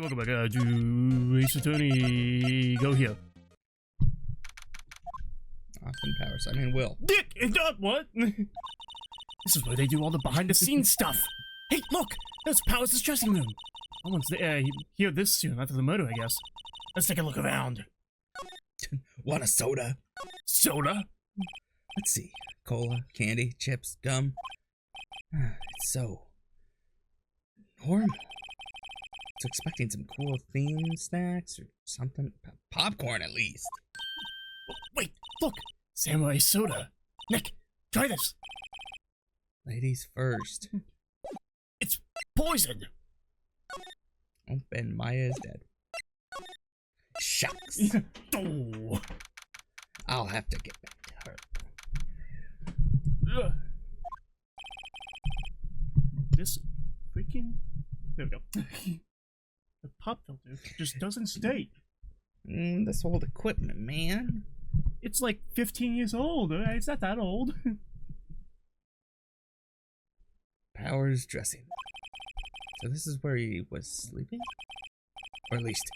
welcome back. To Ace Attorney, go here. Austin Powers. I mean, Will. Dick! What? This is where they do all the behind-the-scenes stuff. Hey, look! There's Powers' dressing room. Someone's here this soon after the murder, I guess. Let's take a look around. Want a soda? Soda? Let's see. Cola, candy, chips, gum. It's so normal. So expecting some cool theme snacks or something. Popcorn, at least. Wait, look! Samurai soda. Nick, try this. Ladies first. It's poison. Oh, Ben Maya's dead. Shucks. Oh. I'll have to get back to her. This freaking... There we go. The pop filter just doesn't stay. This old equipment, man. It's like 15 years old. Right? It's not that old. Powers dressing. So this is where he was sleeping? Or at least,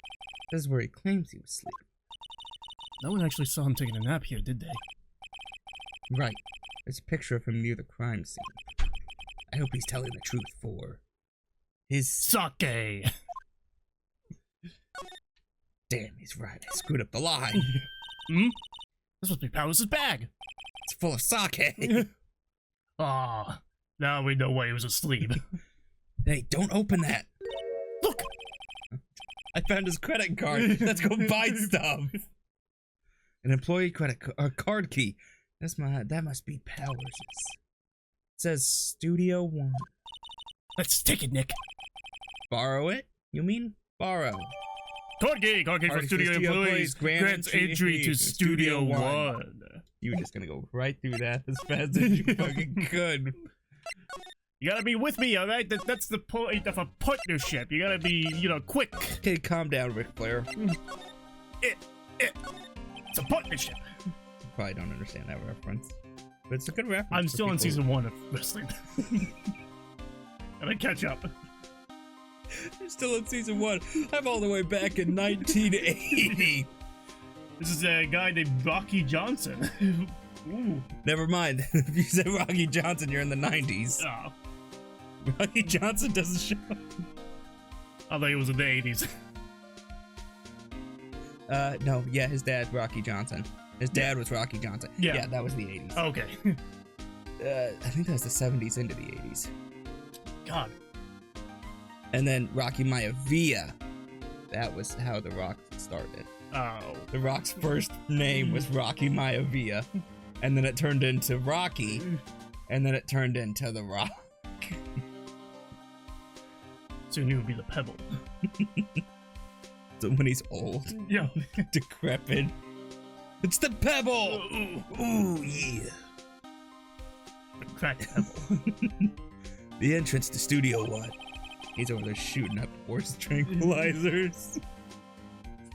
this is where he claims he was sleeping. No one actually saw him taking a nap here, did they? Right. There's a picture of him near the crime scene. I hope he's telling the truth for his sake. Damn, he's right. I screwed up the line. Hmm? This must be Powers' bag. It's full of sake. Ah, now we know why he was asleep. Hey, don't open that. Look! I found his credit card. Let's go buy stuff. An employee card key. That must be Powers'. It says Studio One. Let's take it, Nick. Borrow it? You mean borrow? Card key for studio employees grants entry to Studio One. You were just gonna go right through that as fast as you fucking could. You gotta be with me, alright? That's the point of a partnership. You gotta be, quick. Okay, calm down, Ric Flair. It's a partnership. You probably don't understand that reference. But it's a good reference. I'm still on season 1 of wrestling. And I catch up. You're still in season 1. I'm all the way back in 1980. This is a guy named Rocky Johnson. Ooh. Never mind. If you said Rocky Johnson, you're in the 90s. Oh. Rocky Johnson doesn't show up. I thought it was in the 80s. No, yeah, his dad, Rocky Johnson. His dad was Rocky Johnson. Yeah, that was the 80s. Okay. I think that was the 70s into the 80s. God. And then Rocky Maivia. That was how The Rock started. Oh. The Rock's first name was Rocky Maivia. And then it turned into Rocky. And then it turned into The Rock. Soon he would be the Pebble. So when he's old. Yeah. Decrepit. It's the Pebble! Ooh, yeah. The crack Pebble. The entrance to Studio One. He's over there shooting up horse tranquilizers.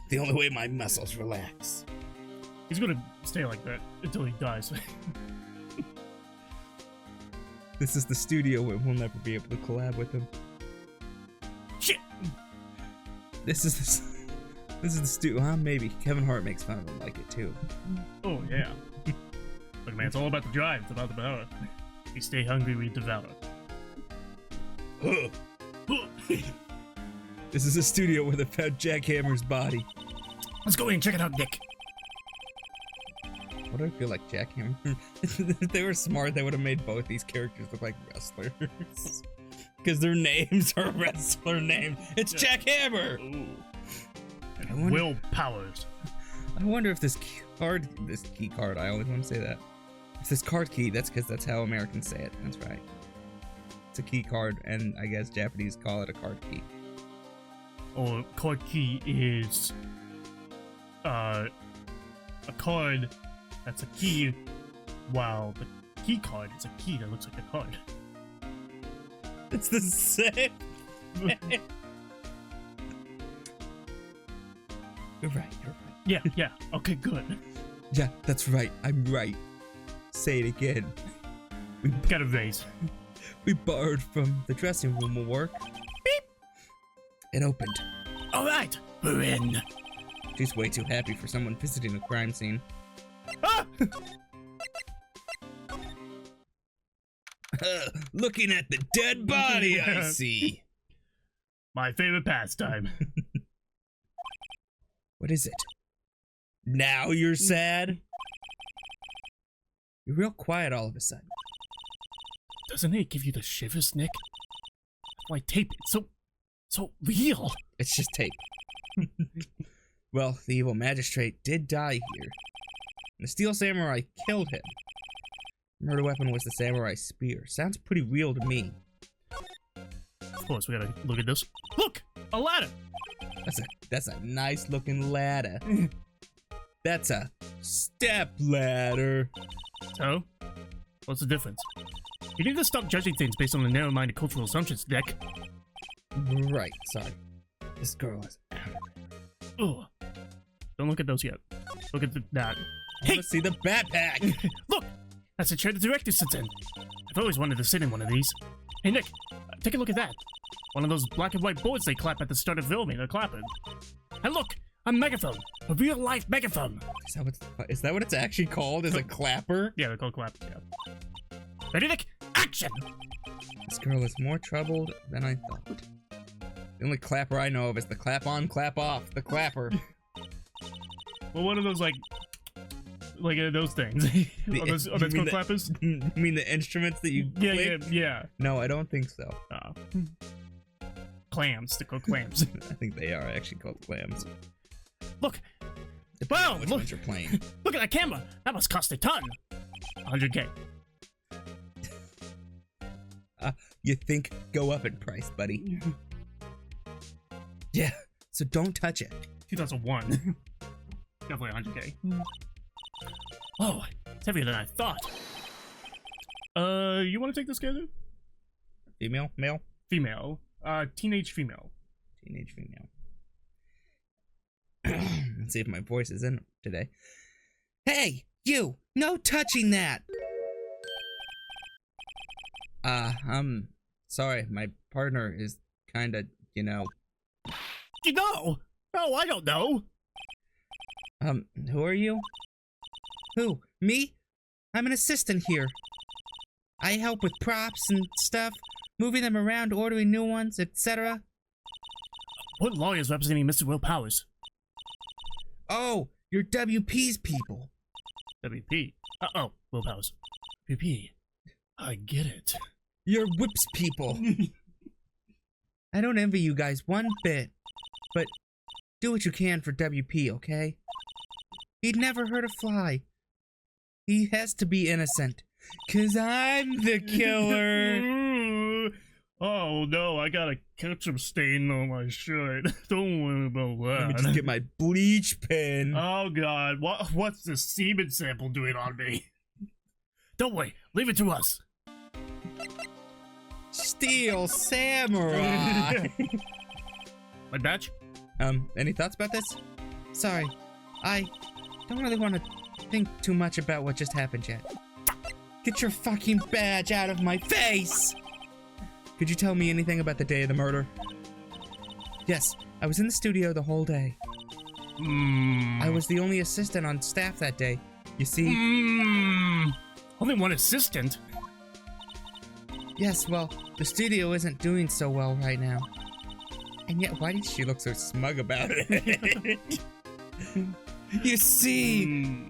The only way my muscles relax. He's gonna stay like that until he dies. This is the studio where we'll never be able to collab with him. Shit! This is the studio. Maybe Kevin Hart makes fun of him like it too. Oh yeah. Look, man, it's all about the drive. It's about the power. We stay hungry, we devour. This is a studio where they found Jack Hammer's body. Let's go in and check it out, Nick. What do I feel like Jack Hammer? If they were smart, they would have made both these characters look like wrestlers. Because their names are wrestler names. It's Jack Hammer! Ooh. And Will Powers. I wonder if this key card, I always want to say that. If this card key, that's because that's how Americans say it. That's right. It's a key card, and I guess Japanese call it a card key. Or card key is a card that's a key, while the key card is a key that looks like a card. It's the same. You're right. Yeah. Okay, good. Yeah, that's right. I'm right. Say it again. We got a vase. We borrowed from the dressing room will work. Beep. It opened. Alright, we're in. She's way too happy for someone visiting a crime scene. Ah! Looking at the dead body, I see. My favorite pastime. What is it? Now you're sad? You're real quiet all of a sudden. Doesn't it give you the shivers, Nick? Why tape it so real? It's just tape. Well, the evil magistrate did die here. The steel samurai killed him. The murder weapon was the samurai spear. Sounds pretty real to me. Of course, we gotta look at this. Look! A ladder! That's a nice looking ladder. That's a step ladder. So? What's the difference? You need to stop judging things based on the narrow-minded cultural assumptions, Nick. Right, sorry. This girl is out of there. Ugh. Don't look at those yet. Look at that. Hey! Let's see the backpack! Look! That's the chair the director sits in. I've always wanted to sit in one of these. Hey, Nick, take a look at that. One of those black and white boards they clap at the start of filming. They're clapping. And look! A megaphone! A real-life megaphone! Is that what it's actually called? Is a clapper? Yeah, they're called clappers, yeah. Ready, Nick? Action! This girl is more troubled than I thought. The only clapper I know of is the clap on, clap off. The clapper. Well, one of those, like those things. Are those called clappers? You mean the instruments that you click? Yeah. No, I don't think so. Clams. They're called clams. I think they are actually called clams. Look! Wow! Which ones you're playing. Look at that camera! That must cost a ton! 100K. You think go up in price, buddy. Yeah, so don't touch it. 2001. Definitely 100K. Oh, it's heavier than I thought. You want to take this guy? Female? Male? Female. Teenage female. Teenage female. Let's see if my voice is in today. Hey, you! No touching that! Sorry, my partner is kinda, you know. You know? Oh, I don't know. Who are you? Who? Me? I'm an assistant here. I help with props and stuff, moving them around, ordering new ones, etc. What lawyer's representing Mr. Will Powers? Oh, you're WP's people. WP? Oh, Will Powers. WP. I get it. You're Whip's people. I don't envy you guys one bit, but do what you can for WP, okay? He'd never hurt a fly. He has to be innocent, 'cause I'm the killer. Oh no, I got a ketchup stain on my shirt. Don't worry about that. Let me just get my bleach pen. Oh god, what's the semen sample doing on me? Don't worry, leave it to us. Steel Samurai. My badge? Any thoughts about this? Sorry, I don't really want to think too much about what just happened yet. Get your fucking badge out of my face! Could you tell me anything about the day of the murder? Yes, I was in the studio the whole day. I was the only assistant on staff that day. You see? Only one assistant? Yes, well, the studio isn't doing so well right now. And yet, why did she look so smug about it? You see,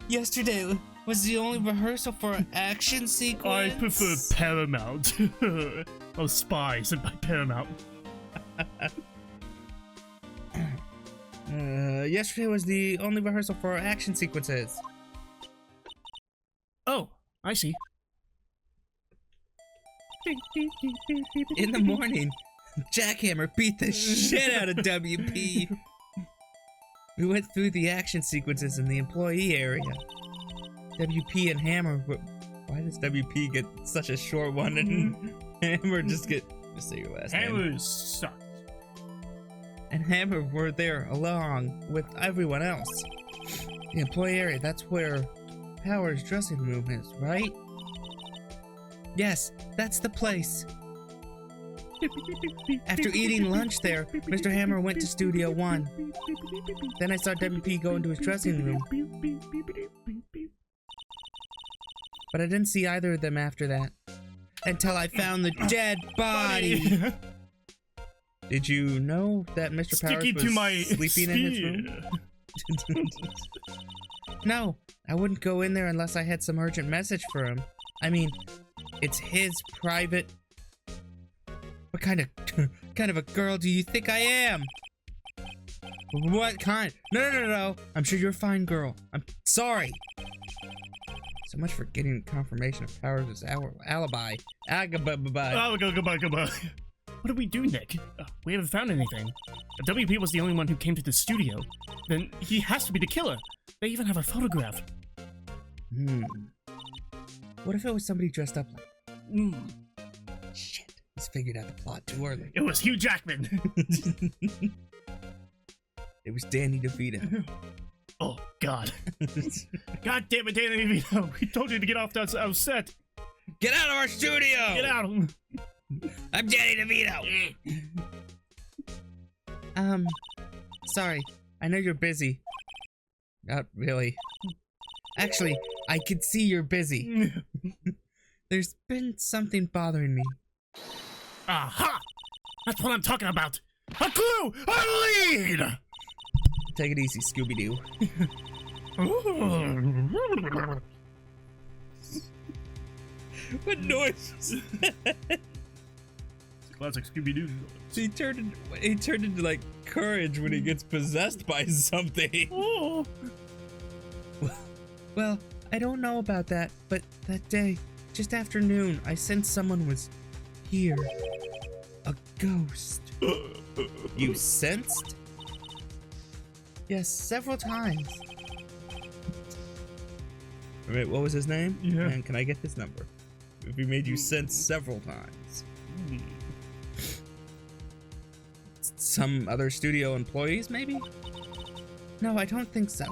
yesterday was the only rehearsal for an action sequence. I prefer Paramount. Oh, Spies by Paramount. Yesterday was the only rehearsal for action sequences. Oh, I see. In the morning, Jackhammer beat the shit out of WP. We went through the action sequences in the employee area. WP and Hammer were... Why does WP get such a short one and Hammer just say your last name? Hammer sucks. And Hammer were there along with everyone else. The employee area, that's where Power's dressing room is, right? Yes, that's the place. After eating lunch there, Mr. Hammer went to Studio 1. Then I saw WP go into his dressing room. But I didn't see either of them after that. Until I found the dead body. Did you know that Mr. Powers was sleeping in his room? No, I wouldn't go in there unless I had some urgent message for him. I mean, it's his private... What kind of a girl do you think I am? What kind? No. I'm sure you're a fine girl. I'm sorry. So much for getting confirmation of Powers' alibi. Goodbye. What do we do, Nick? We haven't found anything. If WP was the only one who came to the studio, then he has to be the killer. They even have a photograph. What if it was somebody dressed up like... Shit, he's figured out the plot too early. It was Hugh Jackman. It was Danny DeVito. Oh, God. God damn it, Danny DeVito. We told you to get off that set. Get out of our studio! Get out. I'm Danny DeVito. Sorry. I know you're busy. Not really. Actually, I can see you're busy. There's been something bothering me. Aha! That's what I'm talking about. A clue! A lead! Take it easy, Scooby-Doo. What noise was that? Classic Scooby-Doo. He turned into like Courage when he gets possessed by something. Oh. Well, I don't know about that, but that day, just after noon, I sensed someone was here. A ghost. You sensed? Yes, several times. Wait, what was his name? Yeah. And can I get his number? If he made you sense several times. Some other studio employees, maybe? No, I don't think so.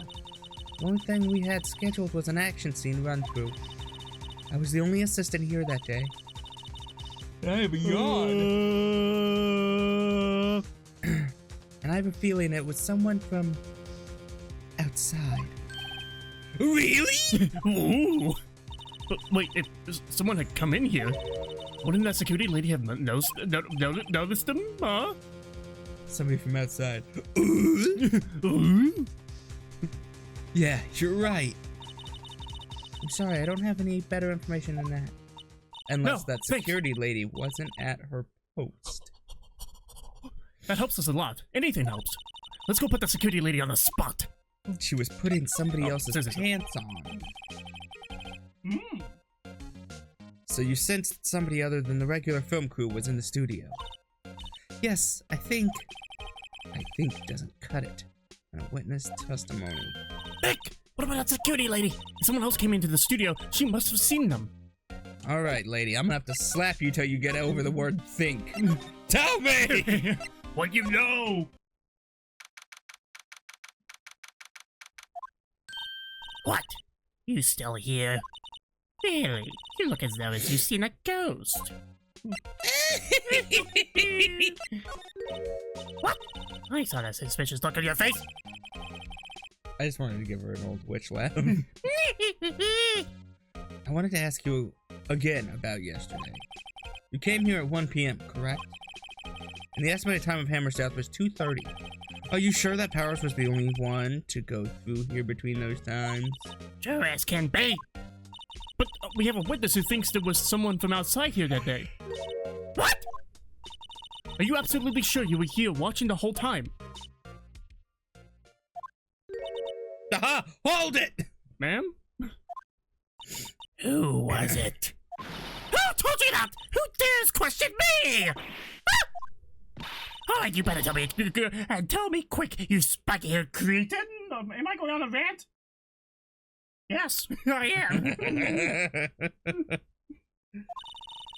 The only thing we had scheduled was an action scene run-through. I was the only assistant here that day. Hey, but And I have a feeling it was someone from outside. Really? Ooh. But wait, if someone had come in here, wouldn't that security lady have noticed them, huh? Somebody from outside. Yeah, you're right. I'm sorry, I don't have any better information than that. Unless that security lady wasn't at her post. That helps us a lot. Anything helps. Let's go put the security lady on the spot. She was putting somebody else's pants on. So you sensed somebody other than the regular film crew was in the studio. Yes, I think doesn't cut it. A witness testimony. Nick, what about that security lady? If someone else came into the studio, she must have seen them. All right, lady, I'm gonna have to slap you till you get over the word think. Tell me! What you know? What? You still here? Really? You look as though as you've seen a ghost. What? I saw that suspicious look on your face. I just wanted to give her an old witch laugh. I wanted to ask you again about yesterday. You came here at 1 p.m., correct? And the estimated time of Hammer's death was 2:30. Are you sure that Powers was the only one to go through here between those times? Sure as can be. But we have a witness who thinks there was someone from outside here that day. What? Are you absolutely sure you were here watching the whole time? Aha! Hold it! Ma'am? Who was it? Who told you that? Who dares question me? Alright, you better tell me, and tell me quick, you spiky-haired cretin. Am I going on a rant? Yes, I am.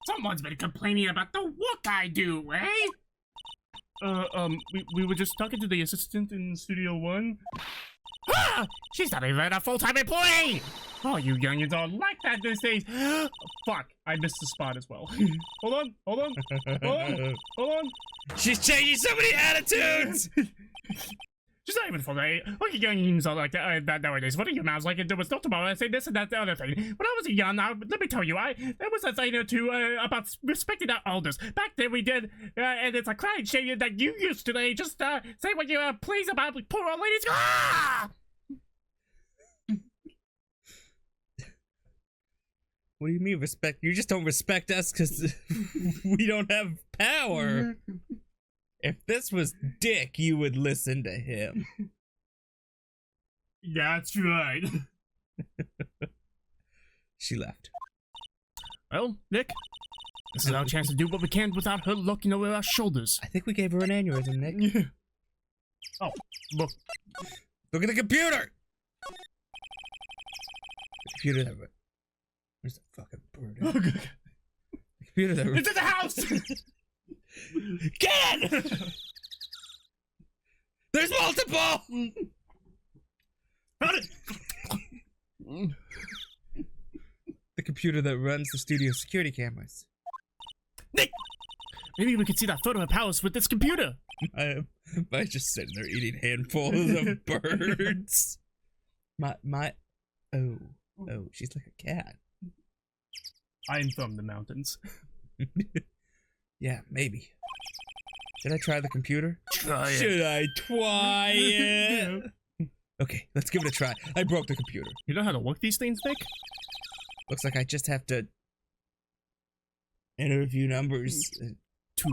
Someone's been complaining about the work I do, eh? We were just talking to the assistant in Studio 1. Ah! She's not even a full-time employee! Oh, you youngins are like that these days. Fuck, I missed the spot as well. Hold on. She's changing so many attitudes! She's not even full-time. Look at youngins are like that nowadays. What are your mouths like? There was no tomorrow. I say this and that, the other thing. When I was young, let me tell you, there was a thing or two about respecting our elders. Back then we did, and it's a crying shame that you used today. Just say what you please about poor old ladies. Ah! What do you mean respect? You just don't respect us because we don't have power. If this was Dick, you would listen to him. That's right. She left. Well, Nick, this is our chance to do what we can without her looking over our shoulders. I think we gave her an aneurysm, Nick. Oh, look. Look at the computer! The computer that... Where's the fucking bird? The computer that... It's in the house! Get it! There's multiple! The computer that runs the studio security cameras. Nick! Maybe we could see that photo of Palace with this computer. I'm just sitting there eating handfuls of birds. Oh, she's like a cat. I'm from the mountains. Yeah, maybe. Should I try the computer? Try it. Should I try it? Okay, let's give it a try. I broke the computer. You know how to work these things, Nick? Looks like I just have to enter a few numbers. 2.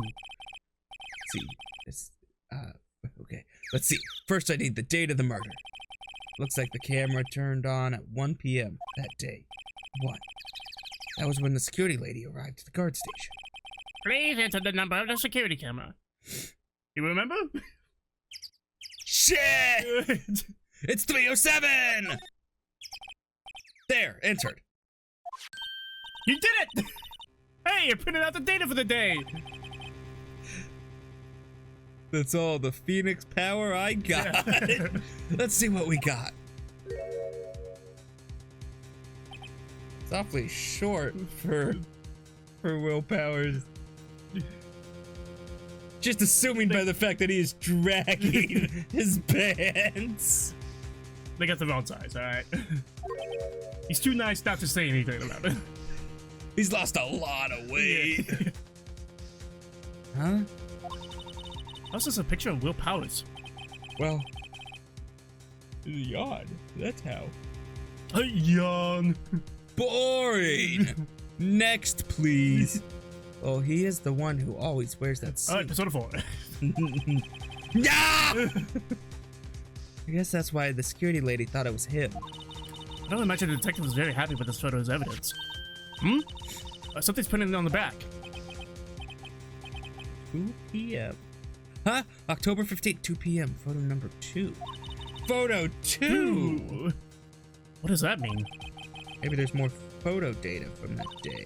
See, it's, okay. Let's see. First, I need the date of the murder. Looks like the camera turned on at 1 p.m. that day. What? That was when the security lady arrived at the guard station. Please enter the number of the security camera. You remember? Shit! It's 307! There, entered. You did it! Hey, you printed out the data for the day! That's all the Phoenix power I got. Yeah. Let's see what we got. It's awfully short for willpowers. Just assuming by the fact that he is dragging his pants. They got the wrong size, alright? He's too nice not to say anything about it. He's lost a lot of weight. Huh? How's this a picture of Will Powers? Well, yawn. That's how. Yawn. Boring. Next, please. Oh, he is the one who always wears that suit. Alright, Persona 4. Yeah! I guess that's why the security lady thought it was him. I don't imagine the detective was very happy with this photo as evidence. Hmm? Something's printed on the back. 2 p.m. Huh? October 15th, 2 p.m. Photo number 2. Photo 2? What does that mean? Maybe there's more photo data from that day.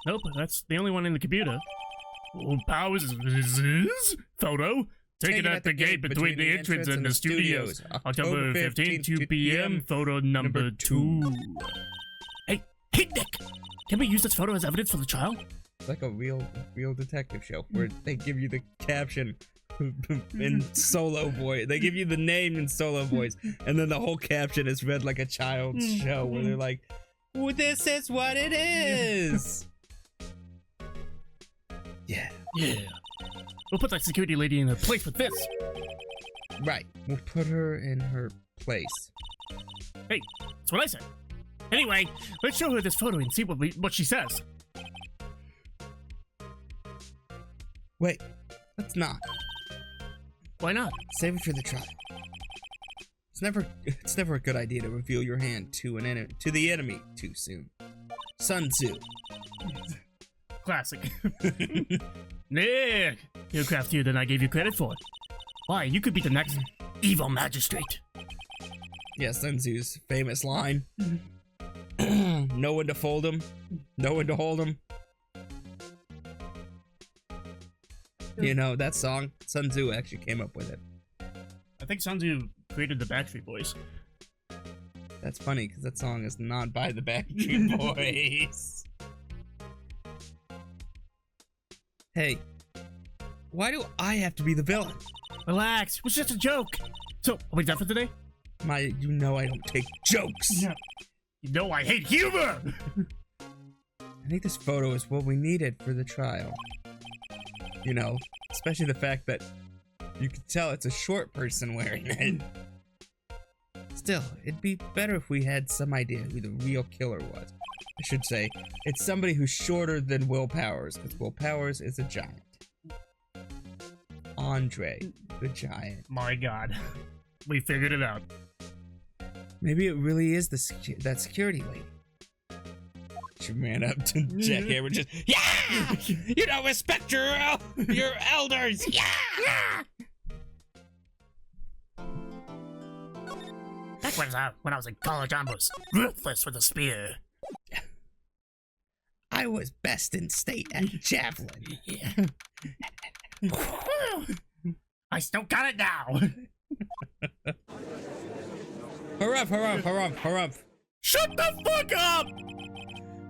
Nope, that's the only one in the computer. Will Powers is photo taken at the gate between the entrance and the studios. October 15th, 2 p.m. Photo number 2. Hey, Nick! Can we use this photo as evidence for the trial? It's like a real detective show where they give you the caption in solo voice. They give you the name in solo voice, and then the whole caption is read like a child's show where they're like, well, this is what it is. Yeah. We'll put that security lady in her place with this. Right. We'll put her in her place. Hey, that's what I said. Anyway, let's show her this photo and see what she says. Wait, let's not. Why not? Save it for the trial. It's never a good idea to reveal your hand to the enemy too soon. Sun Tzu. Classic. Nick, you're craftier than I gave you credit for. Why, you could be the next evil magistrate. Yeah, Sun Tzu's famous line. Know when to fold him, know when to hold him. You know, that song, Sun Tzu actually came up with it. I think Sun Tzu created the Backstreet Boys. That's funny, because that song is not by the Backstreet Boys. Hey, why do I have to be the villain? Relax, it was just a joke. So, are we done for today? You know I don't take jokes. Yeah. You know I hate humor! I think this photo is what we needed for the trial. You know, especially the fact that you can tell it's a short person wearing it. Still, it'd be better if we had some idea who the real killer was. I should say, it's somebody who's shorter than Will Powers, because Will Powers is a giant. Andre, the giant. My god. We figured it out. Maybe it really is that security lady. She ran up to Jack Hammer just, yeah! You don't respect your elders! Yeah! Back when I was in college, I was ruthless with a spear. I was best in state at javelin. Yeah. I still got it now. Harumph. Shut the fuck up!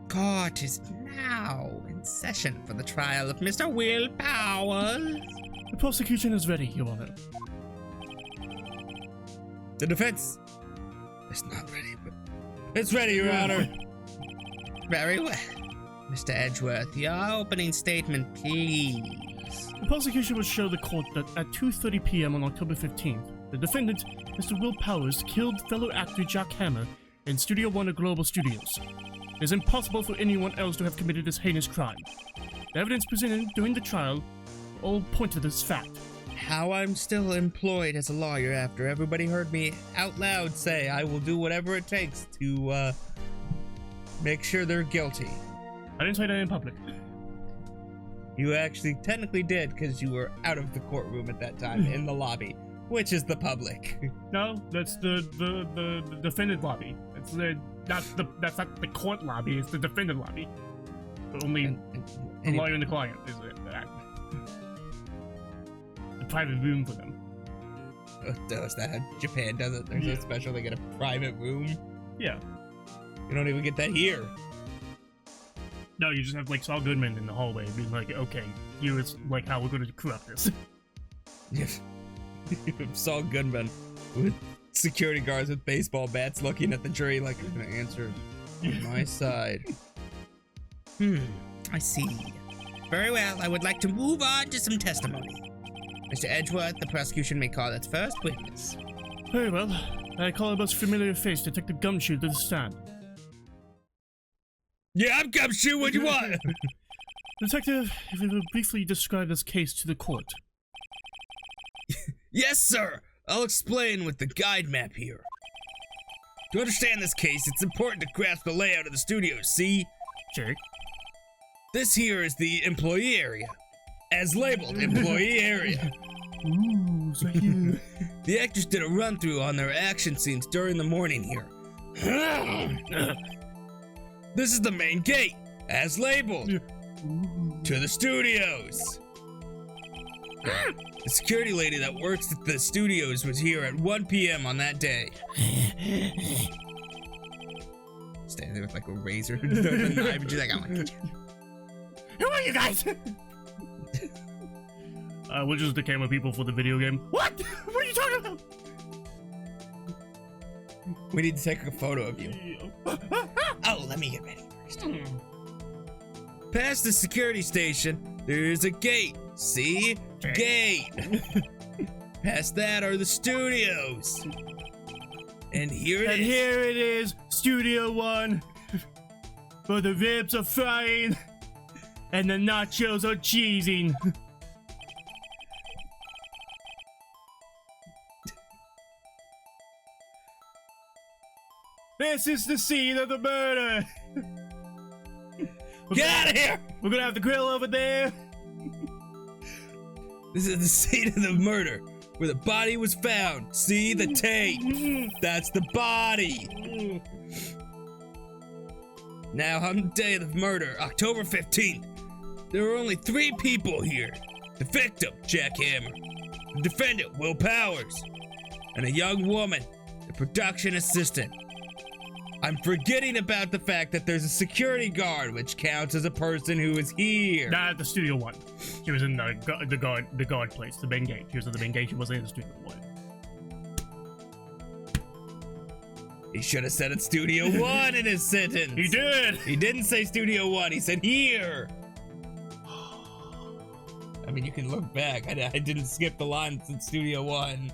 Court is now in session for the trial of Mr. Will Powers. The prosecution is ready, Your Honor. The defense is not ready, but it's ready, Your Honor. Very well. Mr. Edgeworth, your opening statement, please. The prosecution will show the court that at 2:30 p.m. on October 15th, the defendant, Mr. Will Powers, killed fellow actor Jack Hammer in Studio One of Global Studios. It is impossible for anyone else to have committed this heinous crime. The evidence presented during the trial all point to this fact. How I'm still employed as a lawyer after everybody heard me out loud say I will do whatever it takes to make sure they're guilty. I didn't say that in public. You actually technically did, because you were out of the courtroom at that time in the lobby, which is the public. No, that's the defendant lobby. That's not the court lobby. It's the defendant lobby. Only the lawyer and the client is that. The private room for them. Does that? Japan does it. There's a special. They get a private room. Yeah. You don't even get that here. No, you just have like Saul Goodman in the hallway being like, okay, here is like how we're going to corrupt this. Yes. Saul Goodman with security guards with baseball bats looking at the jury like, I'm going to answer on my side. I see. Very well, I would like to move on to some testimony. Mr. Edgeworth, the prosecution may call its first witness. Very well. I call a most familiar face, Detective Gumshoe, to the stand. Yeah, I'm Gumshoe, what do you want? Detective, if you will briefly describe this case to the court. Yes, sir. I'll explain with the guide map here. To understand this case, it's important to grasp the layout of the studio, see? Jake? This here is the employee area. As labeled, employee area. Ooh, so here. The actors did a run-through on their action scenes during the morning here. This is the main gate, as labeled. To the studios. The security lady that works at the studios was here at 1 p.m. on that day. Standing there with like a razor and a knife, and she's like, I'm like, who are you guys? We're just the camera people for the video game. What? What are you talking about? We need to take a photo of you. Oh, let me get ready first. Past the security station, there's a gate. See? Gate. Past that are the studios. And here it is, Studio One. Where the ribs are frying and the nachos are cheesing. This is the scene of the murder. Get out of here! We're gonna have the grill over there. This is the scene of the murder, where the body was found. See the tape? That's the body. Now, on the day of the murder, October 15th, there were only 3 people here. The victim, Jack Hammer, the defendant, Will Powers, and a young woman, the production assistant. I'm forgetting about the fact that there's a security guard, which counts as a person who is here. Nah, the Studio 1. She was in the guard place, the main gate. She was at the main gate. She wasn't in the Studio 1. He should have said it's Studio 1 in his sentence. He did. He didn't say Studio 1. He said here. I mean, you can look back. I didn't skip the line since Studio 1.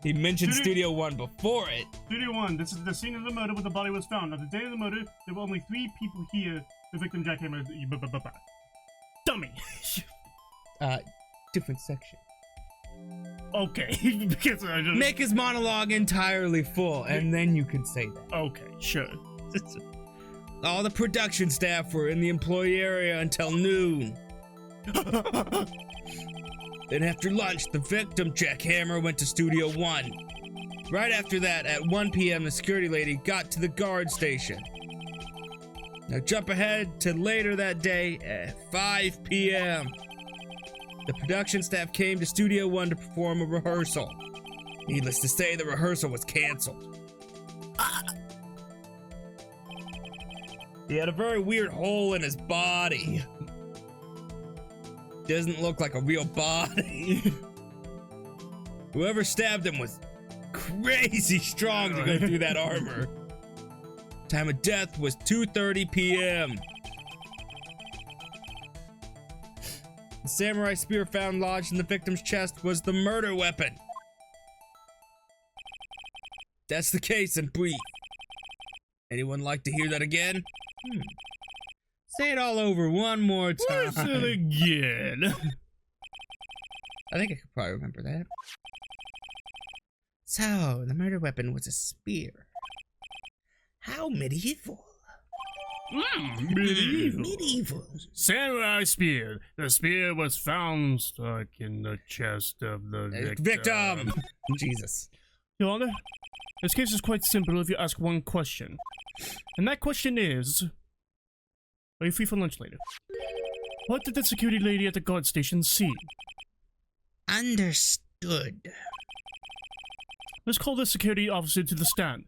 He mentioned Studio 1 before it. Studio 1, this is the scene of the murder where the body was found. On the day of the murder, there were only 3 people here. The victim jackhammer. Dummy. Different section. Okay, because I just... Make his monologue entirely full, and then you can say that. Okay, sure. All the production staff were in the employee area until noon. Then after lunch, the victim, Jackhammer, went to Studio 1. Right after that, at 1 p.m., the security lady got to the guard station. Now jump ahead to later that day at 5 p.m. The production staff came to Studio 1 to perform a rehearsal. Needless to say, the rehearsal was canceled. He had a very weird hole in his body. Doesn't look like a real body. Whoever stabbed him was crazy strong to go through that armor. Time of death was 2:30 p.m. The samurai spear found lodged in the victim's chest was the murder weapon. That's the case in brief. Anyone like to hear that again? Say it all over one more time. What's it again? I think I could probably remember that. So, the murder weapon was a spear. How medieval. Medieval. Samurai spear. The spear was found stuck in the chest of the victim. Jesus. Your Honor, this case is quite simple if you ask one question. And that question is... Are you free for lunch later? What did the security lady at the guard station see? Understood. Let's call the security officer to the stand.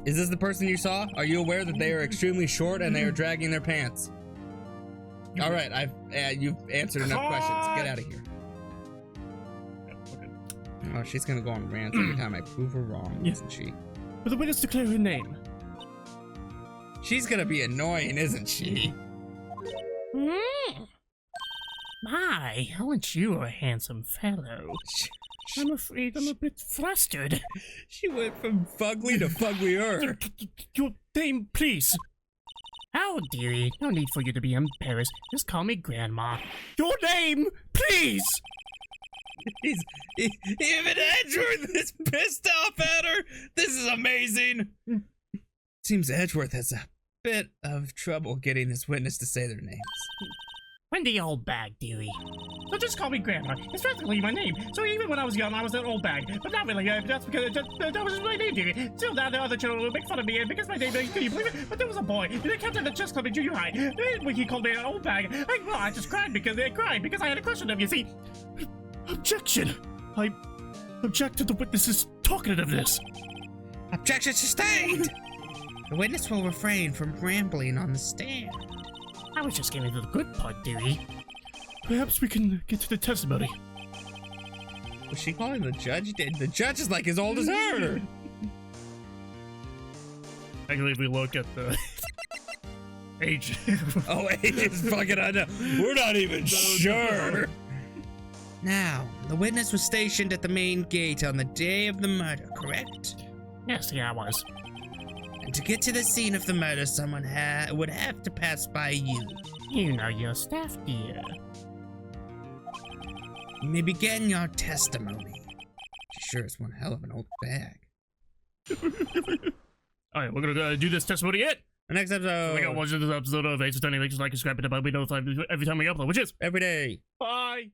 Is this the person you saw? Are you aware that they are extremely short and they are dragging their pants? All right, you've answered enough questions. Get out of here. Oh, she's gonna go on rants every time I prove her wrong, isn't she? Will the witness declare her name? She's gonna be annoying, isn't she? My, aren't you a handsome fellow? I'm afraid I'm a bit flustered. She went from fugly to fugglier. Your name, please. Oh, dearie, no need for you to be embarrassed. Just call me Grandma. Your name, please! Even Edgeworth is pissed off at her. This is amazing. Seems Edgeworth has a bit of trouble getting his witness to say their names. Wendy Oldbag, dearie. So just call me Grandma. It's practically my name. So even when I was young, I was an old bag. But not really. That's because that was just my name, dearie. Still, now the other children will make fun of me because my name. Can you believe it? But there was a boy. They kept in the chess club in junior high. When he called me an old bag, I just cried because I had a crush on him. You see. Objection! I object to the witnesses talkativeness. Objection sustained! The witness will refrain from rambling on the stand. I was just getting to the good part, dearie. Perhaps we can get to the testimony. Was she calling the judge? The judge is like as old as her! Actually, if we look at the age... Oh, age is fucking unknown. We're not even sure! Now, the witness was stationed at the main gate on the day of the murder, correct? Yes, I was. And to get to the scene of the murder, someone would have to pass by you. You know your staff, dear. You may begin your testimony. She sure is one hell of an old bag. Alright, we're gonna do this testimony yet. The next episode. We got watch this episode of Ace of Tony Lectures, like and subscribe, and I'll be notified every time we upload, which is every day. Bye.